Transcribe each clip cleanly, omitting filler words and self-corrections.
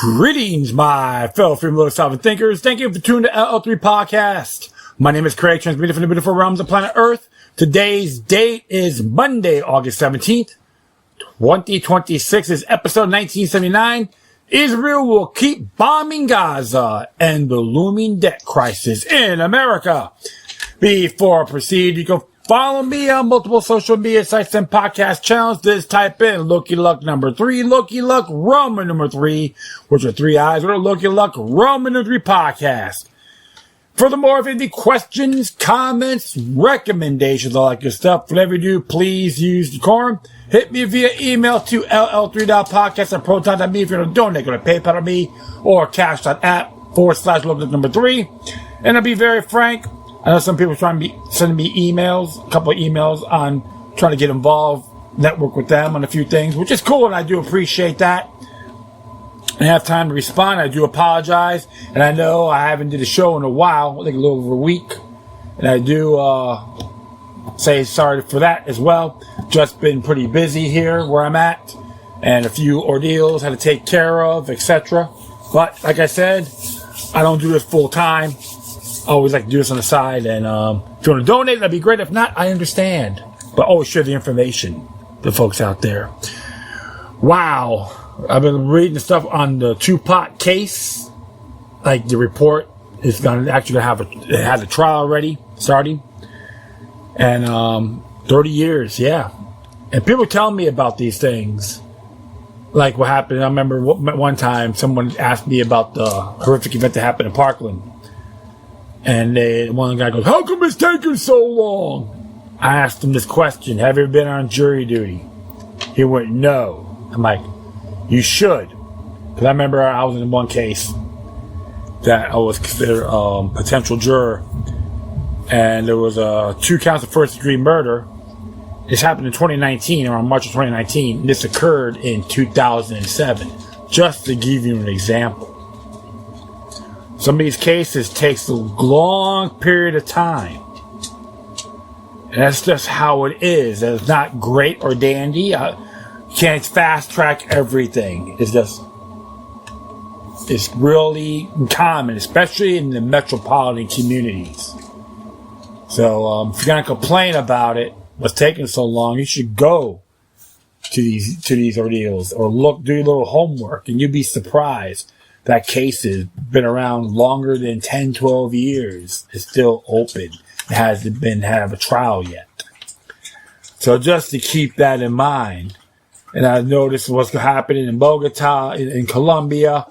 Greetings, my fellow freedom-loving sovereign thinkers. Thank you for tuning to LL3 Podcast. My name is Craig, transmitting from the beautiful realms of planet Earth. Today's date is Monday, August 17th, 2026. Is episode 1979. Israel will keep bombing Gaza and the looming debt crisis in America. Before I proceed, you can follow me on multiple social media sites and podcast channels. Just type in Loki Luck number 3, Loki Luck Roman number 3, which are 3 eyes, or Loki Luck Roman number 3 podcast. Furthermore, if you have any questions, comments, recommendations, all that good stuff, whatever you do, please use decorum. Hit me via email to ll3.podcast@proton.me if you're going to donate. Go to PayPal.me or cash.app/Loki Luck number 3. And I'll be very frank. I know some people are trying to send me emails, a couple of emails on trying to get involved, network with them on a few things, which is cool, and I do appreciate that. I have time to respond. I do apologize, and I know I haven't did a show in a while, I think a little over a week, and I do say sorry for that as well. Just been pretty busy here where I'm at, and a few ordeals had to take care of, etc. But like I said, I don't do this full time. I always like to do this on the side, and if you want to donate, that'd be great. If not, I understand. But always share the information to folks out there. Wow. I've been reading the stuff on the Tupac case. Like, the report is going to actually it has a trial already starting. And 30 years, yeah. And people tell me about these things. Like what happened. I remember one time someone asked me about the horrific event that happened in Parkland. And one guy goes, "How come it's taking so long?" I asked him this question: "Have you ever been on jury duty?" He went, "No." I'm like, "You should." Because I remember I was in one case that I was considered a potential juror. And there was 2 counts of first-degree murder. This happened in 2019, around March of 2019. This occurred in 2007. Just to give you an example. Some of these cases takes a long period of time. And that's just how it is. It's not great or dandy. You can't fast track everything. It's really common, especially in the metropolitan communities. So if you're going to complain about it, what's taking so long, you should go to these ordeals or do a little homework, and you'd be surprised. That case has been around longer than 10, 12 years. It's still open. It hasn't been have a trial yet. So just to keep that in mind, and I noticed what's happening in Bogota, in Colombia,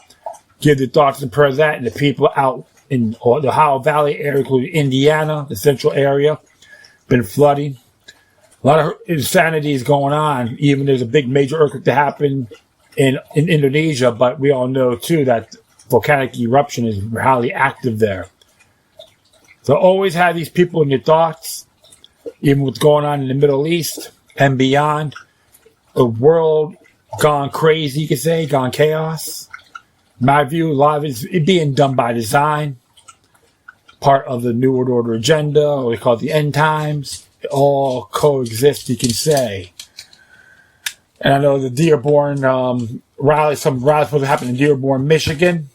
give the thoughts and prayers that, and the people out in the Ohio Valley area, including Indiana, the central area, been flooding. A lot of insanity is going on. Even there's a big major earthquake that happened in Indonesia, but we all know too that volcanic eruption is highly active there. So always have these people in your thoughts, even what's going on in the Middle East and beyond. A world gone crazy, you could say, gone chaos. In my view, a lot of it being done by design, part of the New World Order agenda, or we call it the end times. It all coexist, you can say. And I know the Dearborn rally, some rallies supposed to happen in Dearborn, Michigan,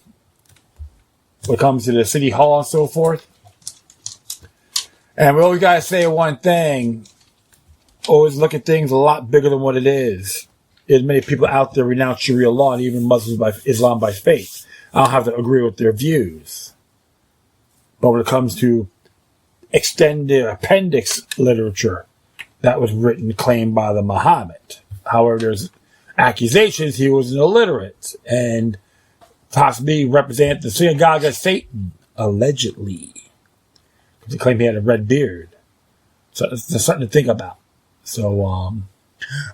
when it comes to the city hall and so forth. And we always got to say one thing: always look at things a lot bigger than what it is. There's many people out there renounce Sharia law and even Muslims by Islam by faith. I don't have to agree with their views. But when it comes to extended appendix literature that was written, claimed by the Muhammad. However, there's accusations he was an illiterate and possibly represented the synagogue of Satan, allegedly. They claim he had a red beard. So there's something to think about. So,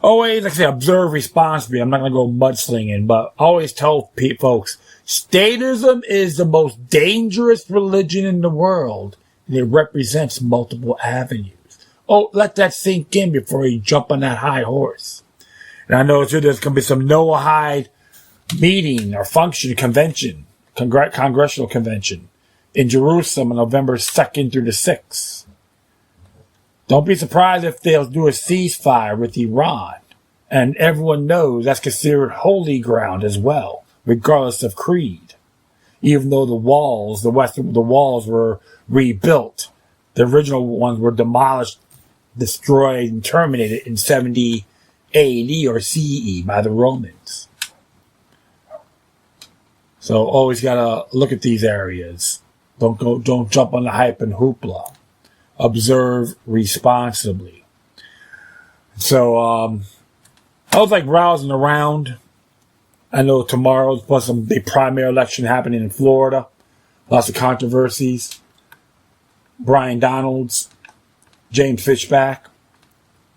always, like I say, observe responsibly. I'm not going to go mudslinging, but always tell folks, statism is the most dangerous religion in the world, and it represents multiple avenues. Oh, let that sink in before you jump on that high horse. And I know there's going to be some Noahide meeting or function, convention, congressional convention in Jerusalem on November 2nd through the 6th. Don't be surprised if they'll do a ceasefire with Iran. And everyone knows that's considered holy ground as well. regardless of creed. Even though the walls were rebuilt. The original ones were demolished, destroyed, and terminated in 70 AD or CE by the Romans. So always gotta look at these areas. Don't jump on the hype and hoopla. Observe responsibly. So I was like browsing around. I know tomorrow's plus some big primary election happening in Florida. Lots of controversies. Brian Donalds, James Fishback.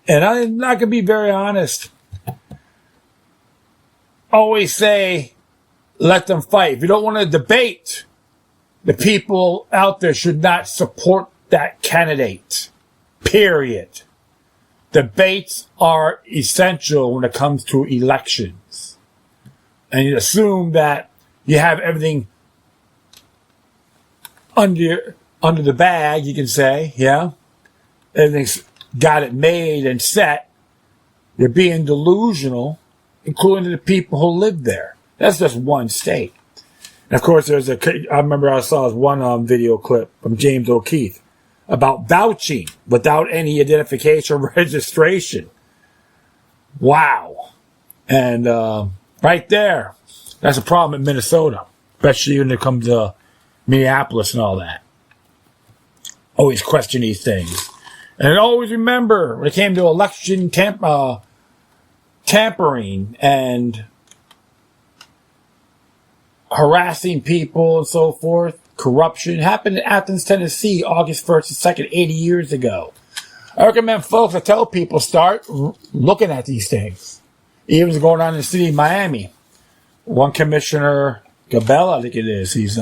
And I'm not going to be very honest. Always say, let them fight. If you don't want to debate, the people out there should not support that candidate. Period. Debates are essential when it comes to elections. And you assume that you have everything under the bag, you can say, yeah? Everything's got it made and set. You're being delusional, including the people who live there. That's just one state. And of course, I remember I saw one video clip from James O'Keefe about vouching without any identification or registration. Wow. And right there, that's a problem in Minnesota, especially when it comes to Minneapolis and all that. Always question these things. And always remember, when it came to election tampering and harassing people and so forth, corruption happened in Athens, Tennessee, August 1st and 2nd, 80 years ago. I recommend folks, I tell people, start looking at these things. Even going on in the city of Miami. One commissioner, Gabella, I think it is, he's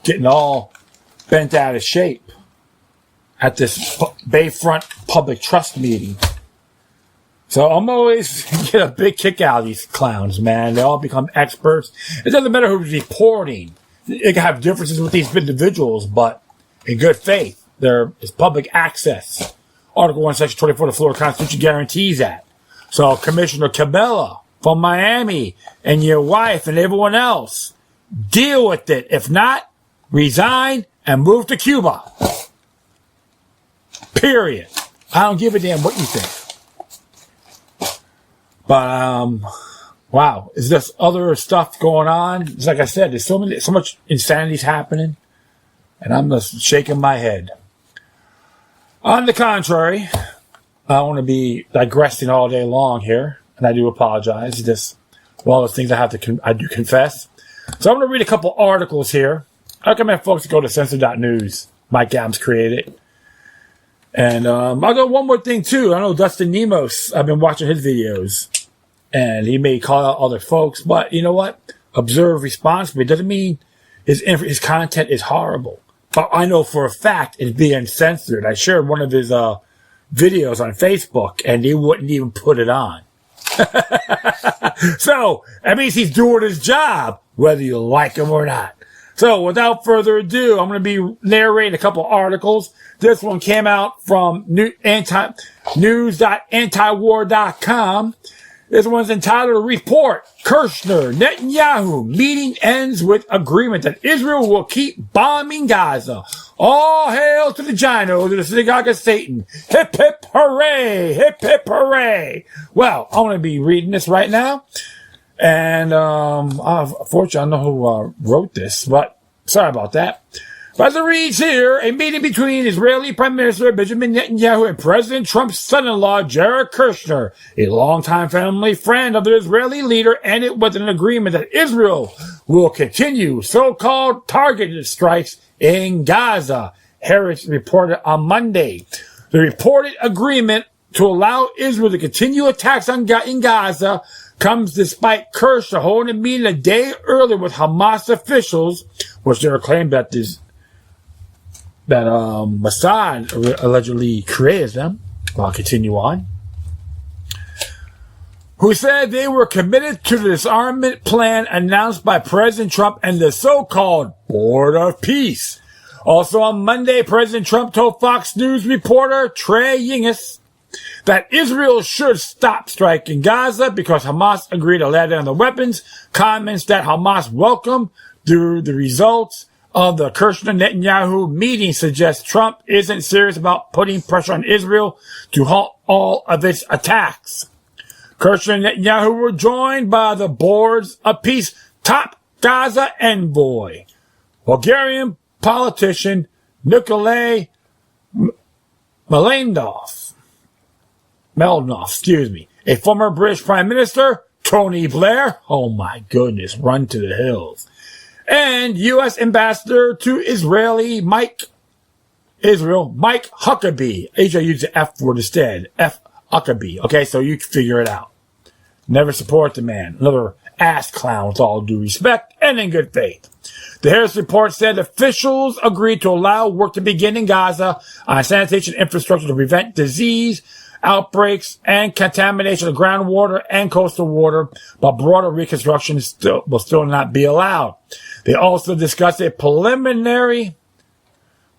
getting all bent out of shape at this Bayfront Public Trust meeting. So I'm always get a big kick out of these clowns, man. They all become experts. It doesn't matter who's reporting. It can have differences with these individuals, but in good faith, there is public access. Article 1, Section 24 of the Florida Constitution guarantees that. So Commissioner Cabela from Miami and your wife and everyone else, deal with it. If not, resign and move to Cuba. Period. I don't give a damn what you think. But, wow, is this other stuff going on? It's like I said, there's so much insanity's happening, and I'm just shaking my head. On the contrary, I don't want to be digressing all day long here, and I do apologize. Just all those things I do confess. So I'm going to read a couple articles here. I recommend folks to go to censor.news. Mike Adams created. And I'll go one more thing too. I know Dustin Nemos, I've been watching his videos, and he may call out other folks, but you know what? Observe responsibly. It doesn't mean his content is horrible. But I know for a fact it's being censored. I shared one of his videos on Facebook, and they wouldn't even put it on. So that means he's doing his job, whether you like him or not. So without further ado, I'm going to be narrating a couple articles. This one came out from news.antiwar.com. This one's entitled Report. Kirshner, Netanyahu, meeting ends with agreement that Israel will keep bombing Gaza. All hail to the Gino, to the synagogue of Satan. Hip, hip, hooray! Hip, hip, hooray! Well, I'm going to be reading this right now. And, unfortunately, I don't know who wrote this, but sorry about that. But as it reads here, a meeting between Israeli Prime Minister Benjamin Netanyahu and President Trump's son-in-law, Jared Kushner, a longtime family friend of the Israeli leader, ended with an agreement that Israel will continue so-called targeted strikes in Gaza, Haaretz reported on Monday. The reported agreement to allow Israel to continue attacks in Gaza comes despite Kushner holding a meeting a day earlier with Hamas officials, which they claimed that Mossad allegedly created them. I'll continue on. Who said they were committed to the disarmament plan announced by President Trump and the so-called Board of Peace. Also on Monday, President Trump told Fox News reporter Trey Yingis that Israel should stop striking Gaza because Hamas agreed to lay down the weapons, comments that Hamas welcomed through the results of the Kirshner-Netanyahu meeting suggest Trump isn't serious about putting pressure on Israel to halt all of its attacks. Kirshner and Netanyahu were joined by the Boards of Peace top Gaza envoy, Bulgarian politician Nikolai Meldov, a former British Prime Minister, Tony Blair, oh my goodness, run to the hills, and U.S. Ambassador to Mike Huckabee. I use the F word instead. F. Huckabee. Okay, so you can figure it out. Never support the man. Another ass clown with all due respect and in good faith. The Harris report said officials agreed to allow work to begin in Gaza on sanitation infrastructure to prevent disease outbreaks and contamination of groundwater and coastal water, but broader reconstruction will still not be allowed. They also discussed a preliminary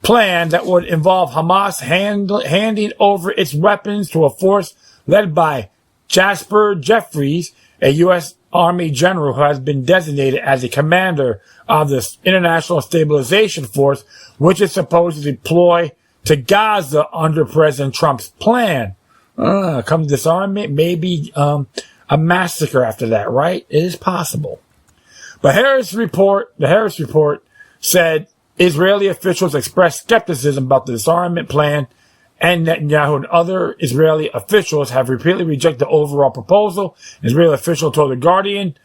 plan that would involve Hamas handing over its weapons to a force led by Jasper Jeffries, a U.S. Army general who has been designated as the commander of the International Stabilization Force, which is supposed to deploy to Gaza under President Trump's plan. Come disarmament, maybe a massacre after that, right? It is possible. But the Harris report said Israeli officials expressed skepticism about the disarmament plan, and Netanyahu and other Israeli officials have repeatedly rejected the overall proposal. An Israeli official told The Guardian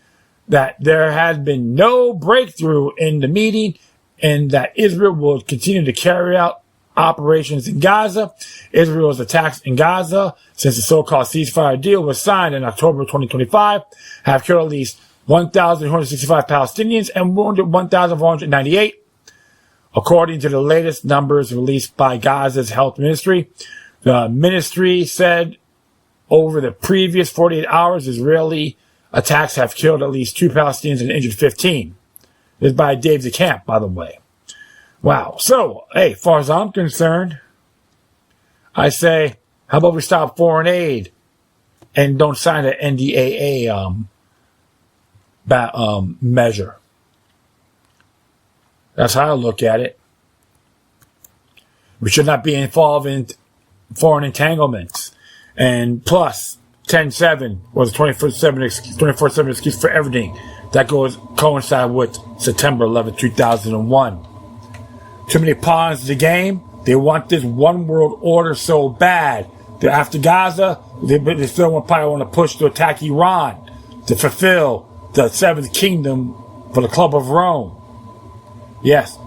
that there has been no breakthrough in the meeting and that Israel will continue to carry out operations in Gaza. Israel's attacks in Gaza since the so-called ceasefire deal was signed in October 2025 have killed at least 1,265 Palestinians and wounded 1,498. According to the latest numbers released by Gaza's health ministry, the ministry said over the previous 48 hours, Israeli attacks have killed at least 2 Palestinians and injured 15. This is by Dave DeCamp, by the way. Wow. So, hey, as far as I'm concerned, I say, how about we stop foreign aid and don't sign the NDAA measure? That's how I look at it. We should not be involved in foreign entanglements. And plus, 10-7 was a 24/7 excuse for everything. That coincide with September 11, 2001. Too many pawns in the game. They want this one world order so bad. They're after Gaza. They still probably want to push to attack Iran to fulfill the seventh kingdom for the Club of Rome. Yes,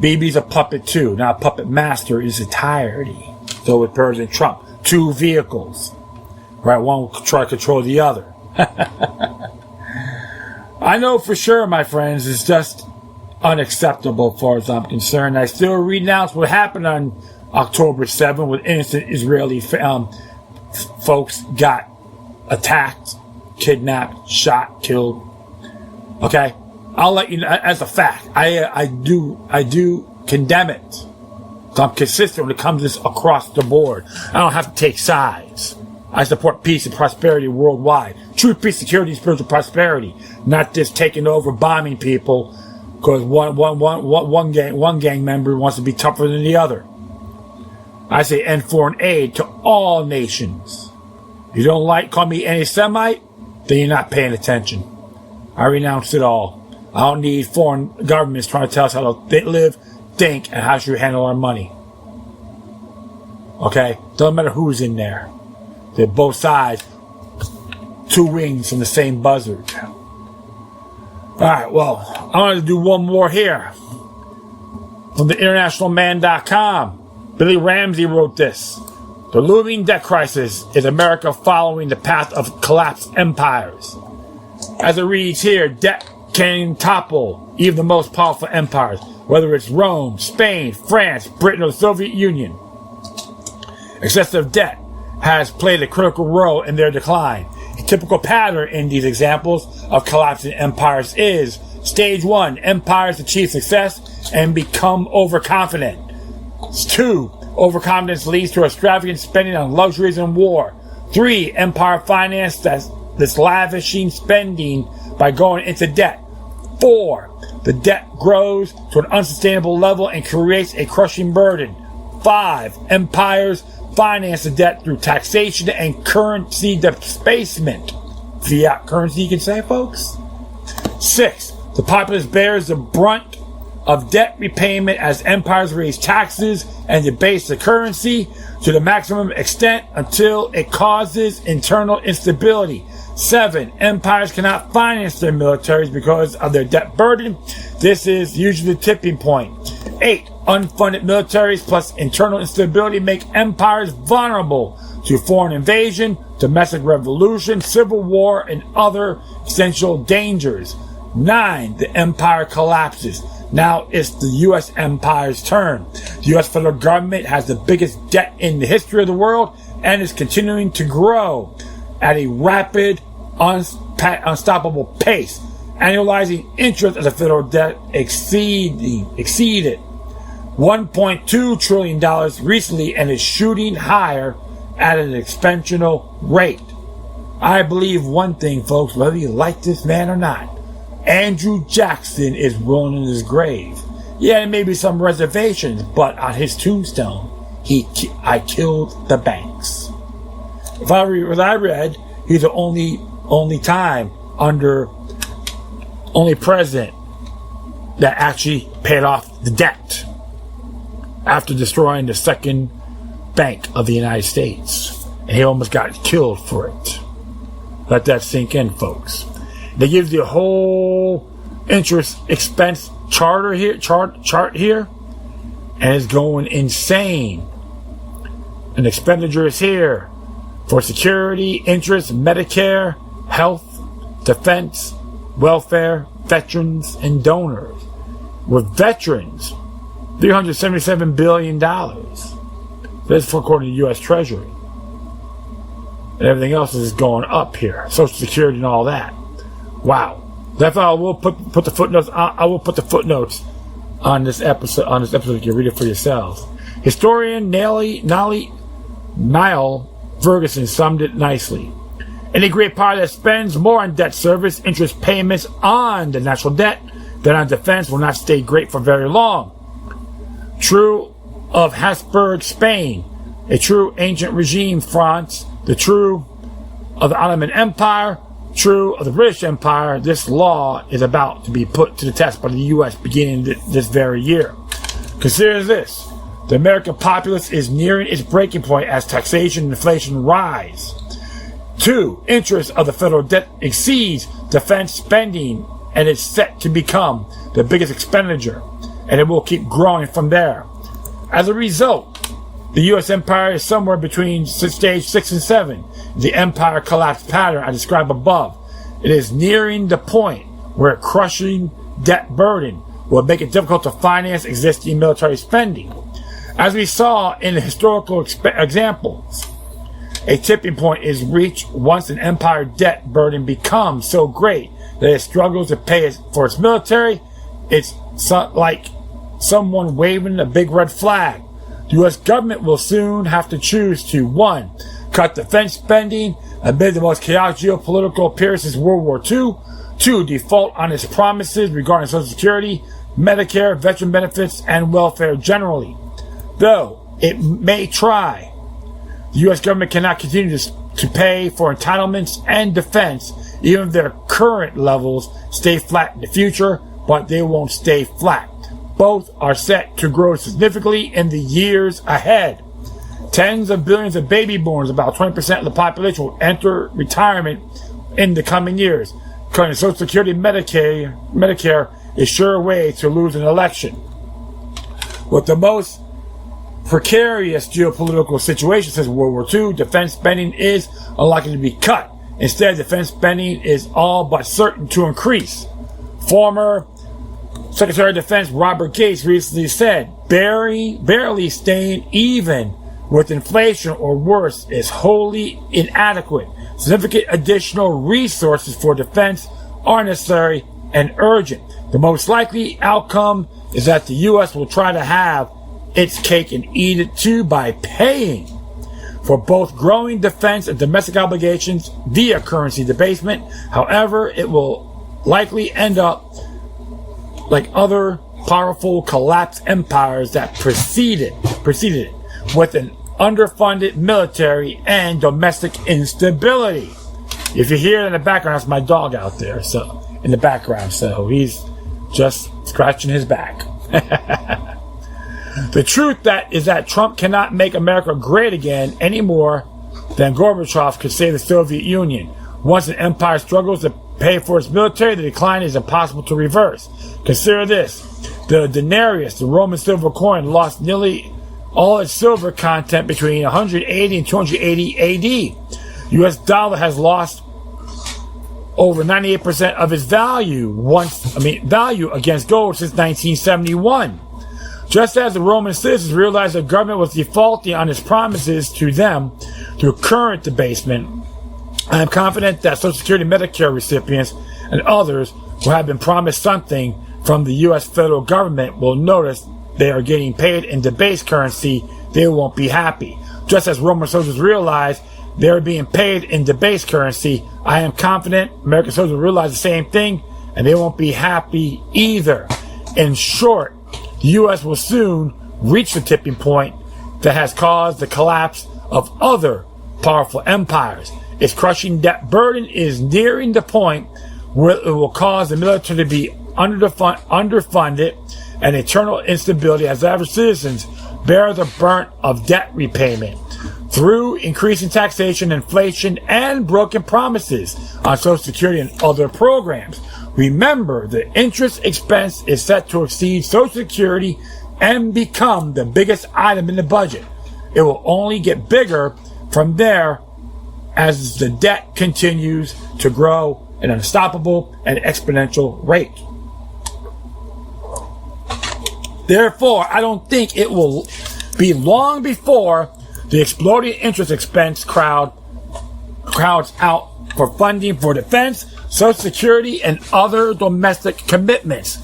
Bibi's a puppet too, not a puppet master in his entirety. So with President Trump, 2 vehicles. Right, one will try to control the other. I know for sure, my friends, it's just unacceptable as far as I'm concerned. I still renounce what happened on October 7th when innocent Israeli folks got attacked, kidnapped, shot, killed. Okay? I'll let you know as a fact. I do condemn it. So I'm consistent when it comes to this across the board. I don't have to take sides. I support peace and prosperity worldwide. True peace, security, and spiritual prosperity. Not just taking over, bombing people because one gang member wants to be tougher than the other. I say end foreign aid to all nations. If you don't call me anti-Semite, then you're not paying attention. I renounce it all. I don't need foreign governments trying to tell us how to live, think, and how should we handle our money. Okay? Doesn't matter who's in there. They're both sides. 2 wings from the same buzzard. Alright, well, I want to do one more here. From the internationalman.com. Billy Ramsey wrote this. The looming debt crisis is America following the path of collapsed empires. As it reads here, debt can topple even the most powerful empires, whether it's Rome, Spain, France, Britain, or the Soviet Union. Excessive debt has played a critical role in their decline. A typical pattern in these examples of collapsing empires is stage 1, empires achieve success and become overconfident. 2, Overconfidence leads to extravagant spending on luxuries and war. 3. Empire finance this lavishing spending by going into debt. 4. The debt grows to an unsustainable level and creates a crushing burden. 5. Empires finance the debt through taxation and currency debasement. Fiat currency, you can say, folks. 6. The populace bears the brunt of debt repayment as empires raise taxes and debase the currency to the maximum extent until it causes internal instability. 7. Empires cannot finance their militaries because of their debt burden. This is usually the tipping point. 8. Unfunded militaries plus internal instability make empires vulnerable to foreign invasion, domestic revolution, civil war, and other essential dangers. 9. The empire collapses. Now it's the U.S. empire's turn. The U.S. federal government has the biggest debt in the history of the world and is continuing to grow at a rapid, unstoppable pace. Annualizing interest of the federal debt exceeded $1.2 trillion recently and is shooting higher at an exponential rate. I believe one thing, folks, whether you like this man or not, Andrew Jackson is rolling in his grave. Yeah, there may be some reservations, but on his tombstone, I killed the banks. What I read, he's the only president that actually paid off the debt after destroying the second bank of the United States. And he almost got killed for it. Let that sink in, folks. They give you a whole interest expense chart here, and it's going insane. An expenditure is here for security, interest, Medicare, health, defense, welfare, veterans, and donors. With veterans, $377 billion. That's according to the U.S. Treasury. And everything else is going up here. Social Security and all that. Wow. Therefore, I will put the footnotes. I will put the footnotes on this episode. You can read it for yourselves. Historian Niall Ferguson summed it nicely. Any great power that spends more on debt service, interest payments on the national debt than on defense will not stay great for very long. True of Habsburg Spain, a true ancient regime France, the true of the Ottoman Empire, true of the British Empire. This law is about to be put to the test by the U.S. beginning this very year. Consider this. The American populace is nearing its breaking point as taxation and inflation rise. 2. Interest of the federal debt exceeds defense spending and is set to become the biggest expenditure, and it will keep growing from there. As a result, the U.S. empire is somewhere between stage 6 and 7. The empire collapse pattern I described above. It is nearing the point where crushing debt burden will make it difficult to finance existing military spending. As we saw in the historical examples, a tipping point is reached once an empire debt burden becomes so great that it struggles to pay for its military. It's like someone waving a big red flag. The U.S. government will soon have to choose to 1. Cut defense spending amid the most chaotic geopolitical appearance since World War II. 2. Default on its promises regarding Social Security, Medicare, veteran benefits, and welfare generally. Though it may try, the U.S. government cannot continue to pay for entitlements and defense, even if their current levels stay flat in the future, but they won't stay flat. Both are set to grow significantly in the years ahead. Tens of billions of baby boomers, about 20% of the population, will enter retirement in the coming years. Cutting Social Security and Medicare is sure a way to lose an election. With the most precarious geopolitical situation since World War II, defense spending is unlikely to be cut. Instead, defense spending is all but certain to increase. Former Secretary of Defense Robert Gates recently said, barely staying even with inflation or worse is wholly inadequate. Significant additional resources for defense are necessary and urgent. The most likely outcome is that the U.S. will try to have its cake and eat it too by paying for both growing defense and domestic obligations via currency debasement. However, it will likely end up like other powerful collapsed empires that preceded it, with an underfunded military and domestic instability. If you hear it in the background, that's my dog out there, so in the background, so he's just scratching his back. The truth is that Trump cannot make America great again any more than Gorbachev could save the Soviet Union. Once an empire struggles to pay for its military, the decline is impossible to reverse. Consider this. The denarius, the Roman silver coin, lost nearly all its silver content between 180 and 280 AD. U.S. dollar has lost over 98% of its value against gold since 1971. Just as the Roman citizens realized the government was defaulting on its promises to them through current debasement, I am confident that Social Security Medicare recipients and others who have been promised something from the U.S. federal government will notice they are getting paid in debased currency. They won't be happy. Just as Roman soldiers realized they are being paid in debased currency, I am confident American soldiers will realize the same thing, and they won't be happy either. In short, the U.S. will soon reach the tipping point that has caused the collapse of other powerful empires. Its crushing debt burden is nearing the point where it will cause the military to be underfunded and eternal instability as average citizens bear the brunt of debt repayment through increasing taxation, inflation, and broken promises on Social Security and other programs. Remember, the interest expense is set to exceed Social Security and become the biggest item in the budget. It will only get bigger from there as the debt continues to grow at an unstoppable and exponential rate. Therefore, I don't think it will be long before the exploding interest expense crowds out for funding for defense, Social Security, and other domestic commitments.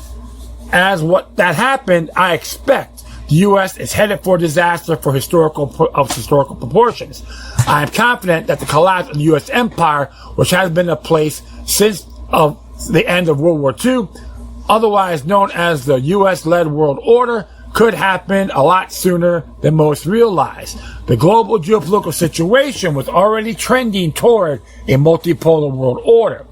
As what that happened, I expect the U.S. is headed for disaster of historical proportions. I am confident that the collapse of the U.S. empire, which has been in place since the end of World War II, otherwise known as the U.S.-led world order, could happen a lot sooner than most realize. The global geopolitical situation was already trending toward a multipolar world order.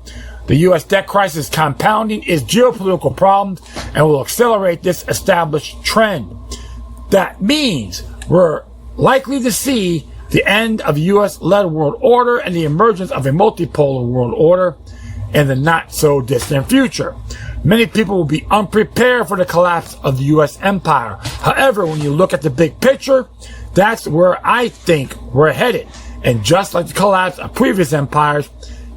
The U.S. debt crisis compounding its geopolitical problems and will accelerate this established trend. That means we're likely to see the end of the U.S.-led world order and the emergence of a multipolar world order in the not-so-distant future. Many people will be unprepared for the collapse of the U.S. empire. However, when you look at the big picture, that's where I think we're headed. And just like the collapse of previous empires,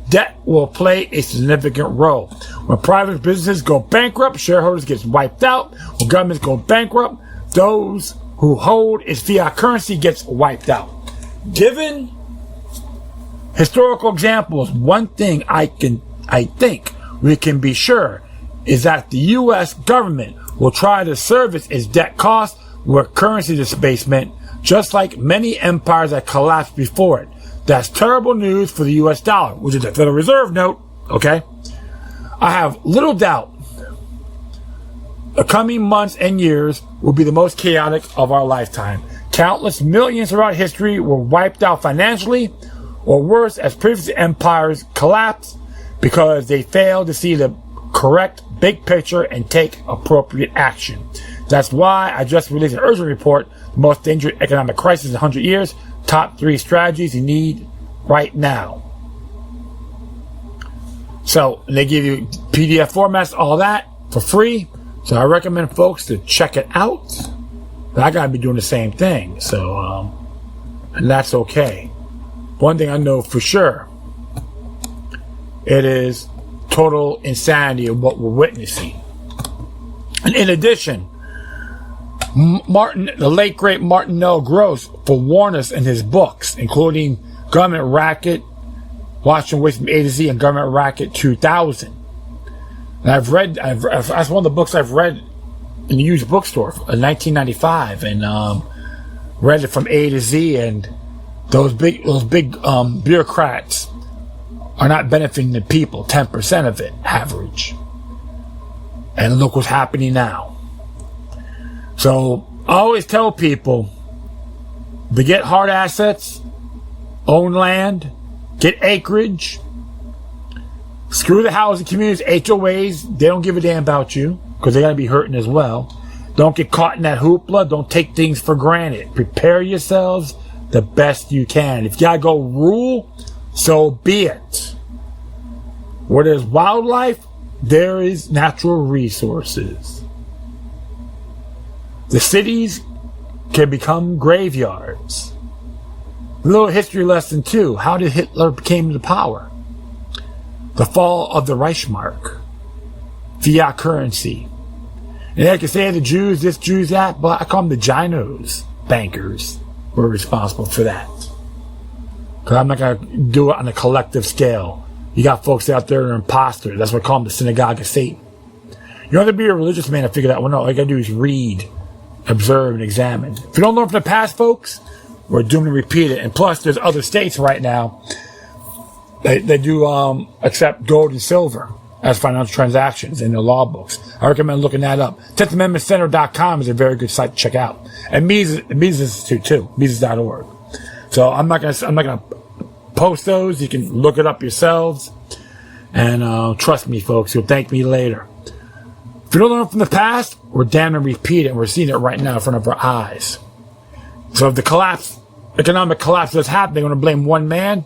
debt will play a significant role. When private businesses go bankrupt, shareholders get wiped out. When governments go bankrupt, those who hold its fiat currency gets wiped out. Given historical examples, one thing I think we can be sure is that the U.S. government will try to service its debt costs with currency debasement, just like many empires that collapsed before it. That's terrible news for the U.S. dollar, which is the Federal Reserve note, okay? I have little doubt the coming months and years will be the most chaotic of our lifetime. Countless millions throughout history were wiped out financially, or worse, as previous empires collapsed because they failed to see the correct big picture and take appropriate action. That's why I just released an urgent report, the most dangerous economic crisis in 100 years, top 3 strategies you need right now. So they give you PDF formats, all that for free. So I recommend folks to check it out. But I gotta be doing the same thing. So, and that's okay. One thing I know for sure, it is total insanity of what we're witnessing. And in addition, the late great Martin L. Gross forewarned us in his books, including Government Racket, Washington Waste from A to Z, and Government Racket 2000. And that's one of the books I've read in the used bookstore in 1995 and read it from A to Z, and those big bureaucrats are not benefiting the people. 10% of it, average. And look what's happening now. So I always tell people to get hard assets, own land, get acreage. Screw the housing communities, HOAs. They don't give a damn about you because they got to be hurting as well. Don't get caught in that hoopla. Don't take things for granted. Prepare yourselves the best you can. If you got to go rule, so be it. Where there's wildlife, there is natural resources. The cities can become graveyards. A little history lesson too. How did Hitler came to power? The fall of the Reichsmark. Fiat currency. And I can say the Jews, this, Jews, that, but I call them the Ginos. Bankers were responsible for that. Because I'm not going to do it on a collective scale. You got folks out there that are imposters. That's what I call them, the synagogue of Satan. You don't have to be a religious man to figure that one out. All you got to do is read, observe, and examine. If you don't learn from the past, folks, we're doomed to repeat it. And plus, there's other states right now they do accept gold and silver as financial transactions in their law books. I recommend looking that up. 10thAmendmentCenter.com is a very good site to check out. And Mises Institute too, Mises.org. So I'm not gonna post those. You can look it up yourselves. And trust me, folks, you'll thank me later. If you don't learn from the past, we're damned to repeat it, and we're seeing it right now in front of our eyes. So if the economic collapse does happen, they're going to blame one man.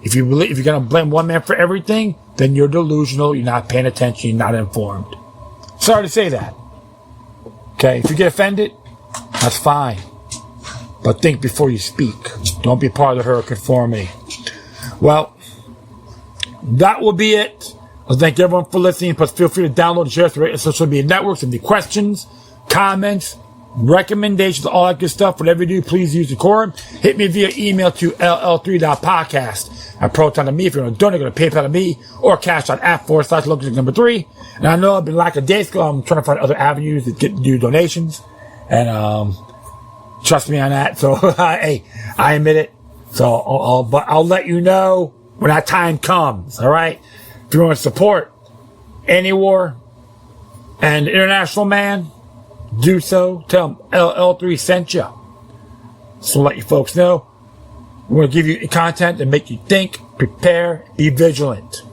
If you're going to blame one man for everything, then you're delusional, you're not paying attention, you're not informed. Sorry to say that. Okay, if you get offended, that's fine. But think before you speak. Don't be part of the herd conformity. Well, that will be it. I'll thank everyone for listening. Plus, feel free to download and share us to social media networks. If you have any questions, comments, recommendations, all that good stuff, whatever you do, please use decorum. Hit me via email to ll3.podcast@proton.me. If you're going to donate, go to PayPal to me or cash.app/local3. And I know I've been lackadaisical. I'm trying to find other avenues to do donations. And trust me on that. So, hey, I admit it. So but I'll let you know when that time comes. All right. If you want to support Anti-War and International Man, do so. Tell them LL3 sent you. So let you folks know. We're going to give you content to make you think, prepare, be vigilant.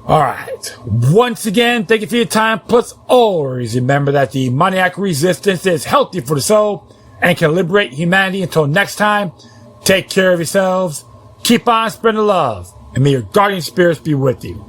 All right. Once again, thank you for your time. Plus, always remember that the demoniac resistance is healthy for the soul and can liberate humanity. Until next time, take care of yourselves. Keep on spreading love. And may your guardian spirits be with you.